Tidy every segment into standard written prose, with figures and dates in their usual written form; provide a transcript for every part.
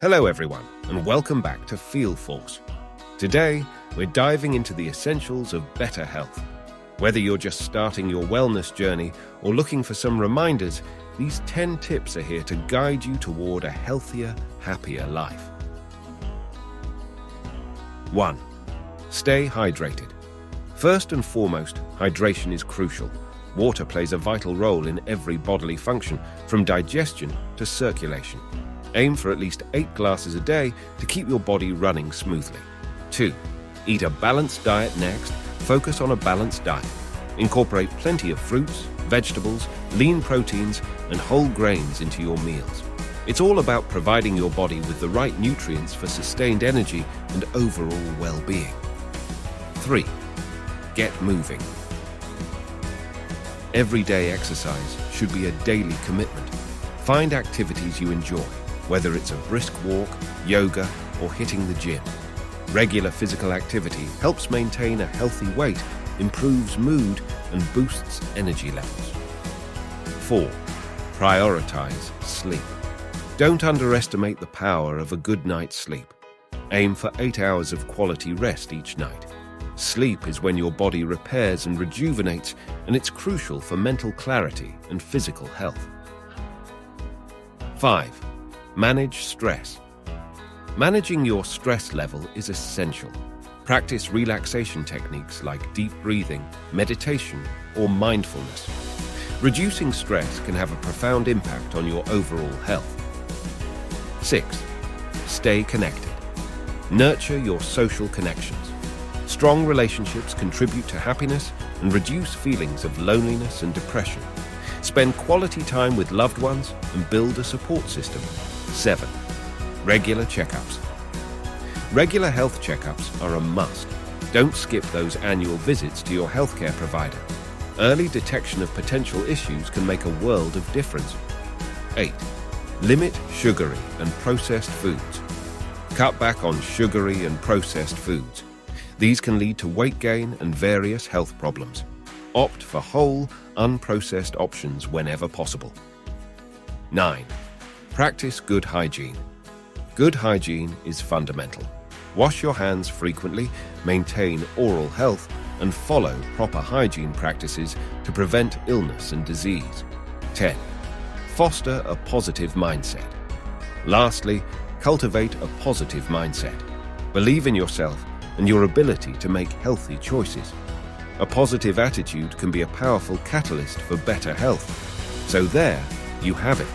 Hello everyone, and welcome back to FeelForce. Today, we're diving into the essentials of better health. Whether you're just starting your wellness journey or looking for some reminders, these 10 tips are here to guide you toward a healthier, happier life. 1. Stay hydrated. First and foremost, hydration is crucial. Water plays a vital role in every bodily function, from digestion to circulation. Aim for at least 8 glasses a day to keep your body running smoothly. 2. Eat a balanced diet next. Focus on a balanced diet. Incorporate plenty of fruits, vegetables, lean proteins, and whole grains into your meals. It's all about providing your body with the right nutrients for sustained energy and overall well-being. 3. Get moving. Everyday exercise should be a daily commitment. Find activities you enjoy, whether it's a brisk walk, yoga, or hitting the gym. Regular physical activity helps maintain a healthy weight, improves mood, and boosts energy levels. 4. Prioritize sleep. Don't underestimate the power of a good night's sleep. Aim for 8 hours of quality rest each night. Sleep is when your body repairs and rejuvenates, and it's crucial for mental clarity and physical health. 5. Manage stress. Managing your stress level is essential. Practice relaxation techniques like deep breathing, meditation, or mindfulness. Reducing stress can have a profound impact on your overall health. 6. Stay connected. Nurture your social connections. Strong relationships contribute to happiness and reduce feelings of loneliness and depression. Spend quality time with loved ones and build a support system. 7. Regular checkups. Regular health checkups are a must. Don't skip those annual visits to your healthcare provider. Early detection of potential issues can make a world of difference. 8. Limit sugary and processed foods. Cut back on sugary and processed foods. These can lead to weight gain and various health problems. Opt for whole, unprocessed options whenever possible. 9. Practice good hygiene. Good hygiene is fundamental. Wash your hands frequently, maintain oral health, and follow proper hygiene practices to prevent illness and disease. 10. Foster a positive mindset. Lastly, cultivate a positive mindset. Believe in yourself and your ability to make healthy choices. A positive attitude can be a powerful catalyst for better health. So there you have it.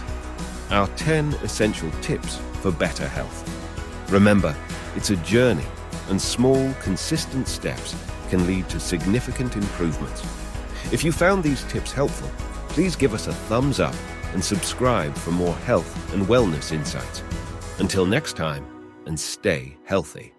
Our 10 essential tips for better health. Remember, it's a journey, and small, consistent steps can lead to significant improvements. If you found these tips helpful, please give us a thumbs up and subscribe for more health and wellness insights. Until next time, and stay healthy.